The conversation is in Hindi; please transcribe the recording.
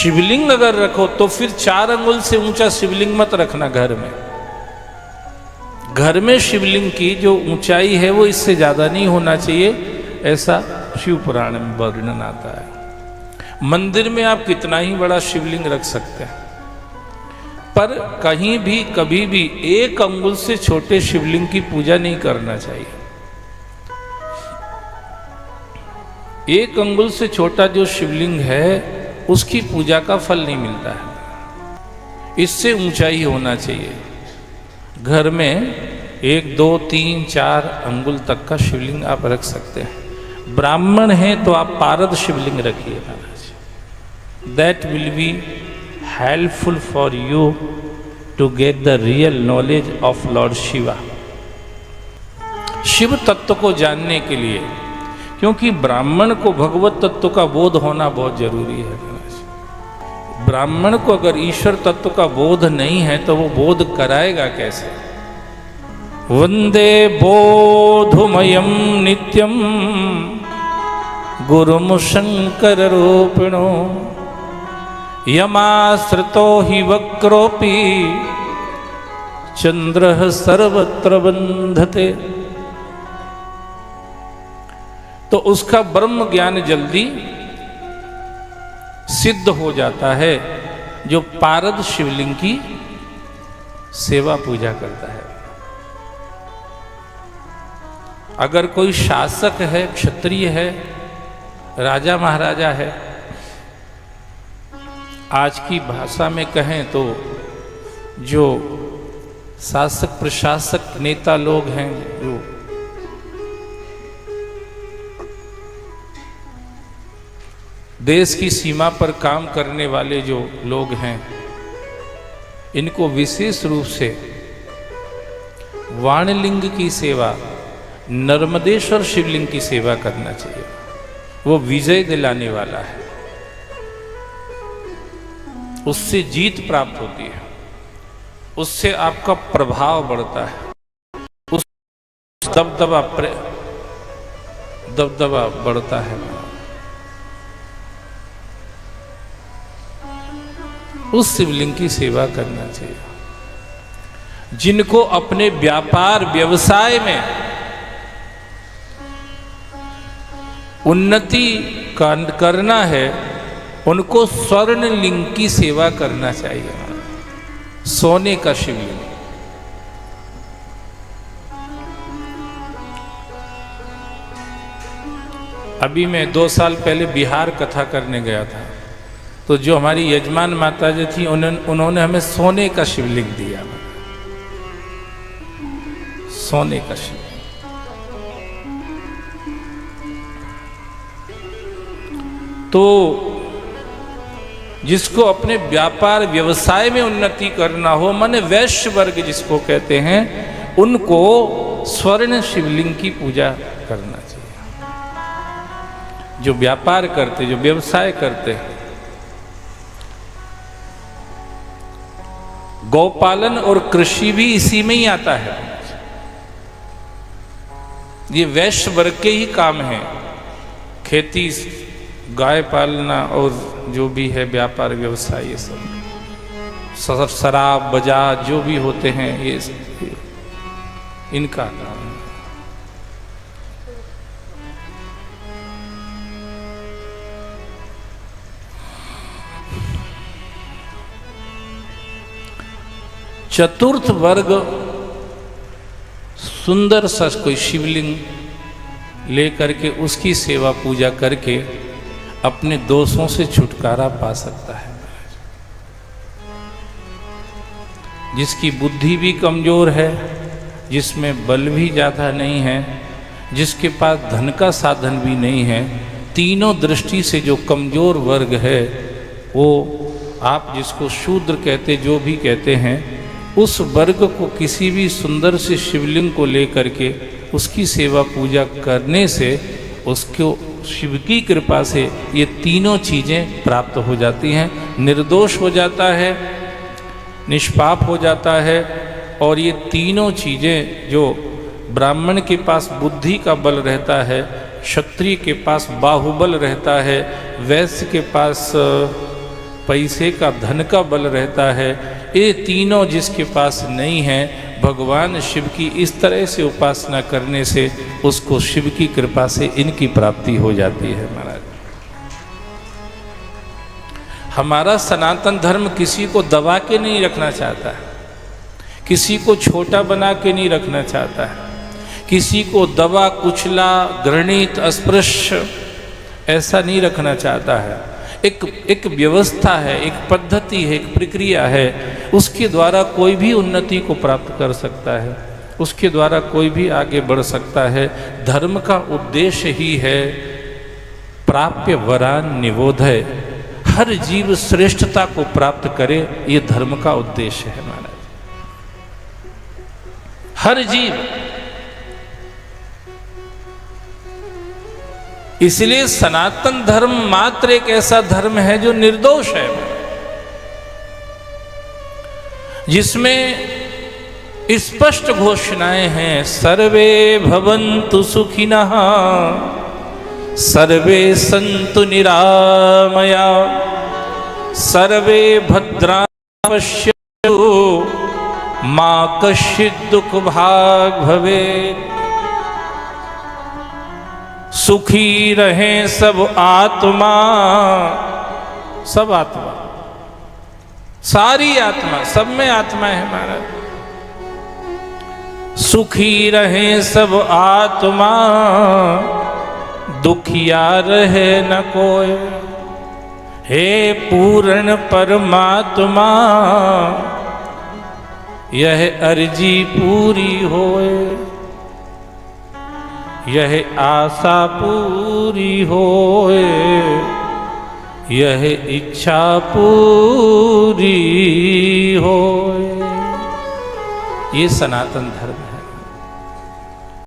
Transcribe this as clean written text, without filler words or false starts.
शिवलिंग अगर रखो तो फिर 4 अंगुल से ऊंचा शिवलिंग मत रखना घर में। घर में शिवलिंग की जो ऊंचाई है वो इससे ज्यादा नहीं होना चाहिए, ऐसा शिव पुराण में वर्णन आता है। मंदिर में आप कितना ही बड़ा शिवलिंग रख सकते हैं, पर कहीं भी कभी भी 1 अंगुल से छोटे शिवलिंग की पूजा नहीं करना चाहिए। 1 अंगुल से छोटा जो शिवलिंग है उसकी पूजा का फल नहीं मिलता है, इससे ऊंचाई होना चाहिए। घर में 1, 2, 3, 4 अंगुल तक का शिवलिंग आप रख सकते हैं। ब्राह्मण है तो आप पारद शिवलिंग रखिए महाराज, that will be helpful for you to get the real knowledge of Lord Shiva, Shiv तत्व को जानने के लिए, क्योंकि ब्राह्मण को भगवत तत्व का बोध होना बहुत जरूरी है। ब्राह्मण को अगर ईश्वर तत्व का बोध नहीं है तो वो बोध कराएगा कैसे? वंदे बोधमयम नित्यम गुरुम शंकर रूपिणो यमाश्रितो हि वक्रोपि चंद्रः सर्वत्र बंधते। तो उसका ब्रह्म ज्ञान जल्दी सिद्ध हो जाता है जो पारद शिवलिंग की सेवा पूजा करता है। अगर कोई शासक है, क्षत्रिय है, राजा महाराजा है, आज की भाषा में कहें तो जो शासक प्रशासक नेता लोग हैं, जो देश की सीमा पर काम करने वाले जो लोग हैं, इनको विशेष रूप से वाणलिंग की सेवा, नर्मदेश्वर शिवलिंग की सेवा करना चाहिए। वो विजय दिलाने वाला है, उससे जीत प्राप्त होती है, उससे आपका प्रभाव बढ़ता है, उस दबदबा बढ़ता है। उस शिवलिंग की सेवा करना चाहिए। जिनको अपने व्यापार व्यवसाय में उन्नति करना है, उनको स्वर्ण लिंग की सेवा करना चाहिए, सोने का शिवलिंग। अभी मैं 2 साल पहले बिहार कथा करने गया था, तो जो हमारी यजमान माता जी थी उन्होंने हमें सोने का शिवलिंग दिया, सोने का शिवलिंग। तो जिसको अपने व्यापार व्यवसाय में उन्नति करना हो, माने वैश्य वर्ग जिसको कहते हैं, उनको स्वर्ण शिवलिंग की पूजा करना चाहिए। जो व्यापार करते, जो व्यवसाय करते हैं, गौपालन और कृषि भी इसी में ही आता है। ये वैश्य वर्ग के ही काम है, खेती, गाय पालना और जो भी है व्यापार व्यवसाय, ये सब शराब बाजार जो भी होते हैं, ये इनका काम है। चतुर्थ वर्ग सुंदर सा कोई शिवलिंग लेकर के उसकी सेवा पूजा करके अपने दोषों से छुटकारा पा सकता है। जिसकी बुद्धि भी कमजोर है, जिसमें बल भी ज़्यादा नहीं है, जिसके पास धन का साधन भी नहीं है, तीनों दृष्टि से जो कमजोर वर्ग है, वो आप जिसको शूद्र कहते, जो भी कहते हैं, उस वर्ग को किसी भी सुंदर से शिवलिंग को लेकर के उसकी सेवा पूजा करने से उसको शिव की कृपा से ये तीनों चीज़ें प्राप्त हो जाती हैं। निर्दोष हो जाता है, निष्पाप हो जाता है, और ये तीनों चीज़ें जो ब्राह्मण के पास बुद्धि का बल रहता है, क्षत्रिय के पास बाहुबल रहता है, वैश्य के पास पैसे का, धन का बल रहता है, ये तीनों जिसके पास नहीं है, भगवान शिव की इस तरह से उपासना करने से उसको शिव की कृपा से इनकी प्राप्ति हो जाती है। महाराज, हमारा सनातन धर्म किसी को दबा के नहीं रखना चाहता है, किसी को छोटा बना के नहीं रखना चाहता है, किसी को दबा कुचला घृणित अस्पृश्य ऐसा नहीं रखना चाहता है। एक व्यवस्था है, एक पद्धति है, एक प्रक्रिया है, उसके द्वारा कोई भी उन्नति को प्राप्त कर सकता है, उसके द्वारा कोई भी आगे बढ़ सकता है। धर्म का उद्देश्य ही है प्राप्य वरान निबोधय, हर जीव श्रेष्ठता को प्राप्त करे, ये धर्म का उद्देश्य है महाराज। हर जीव, इसलिए सनातन धर्म मात्र एक ऐसा धर्म है जो निर्दोष है, जिसमें स्पष्ट घोषणाएं हैं, सर्वे भवन्तु सुखिनः, सर्वे सन्तु निरामया, सर्वे भद्राणि पश्यन्तु, मा कश्चित् दुःख भाग् भवेत्। सुखी रहे सब आत्मा, सब आत्मा, सारी आत्मा, सब में आत्मा है महाराज। सुखी रहे सब आत्मा, दुखिया रहे न कोई। हे पूर्ण परमात्मा, यह अर्जी पूरी होए, यह आशा पूरी होए, यह इच्छा पूरी होए। ये सनातन धर्म है।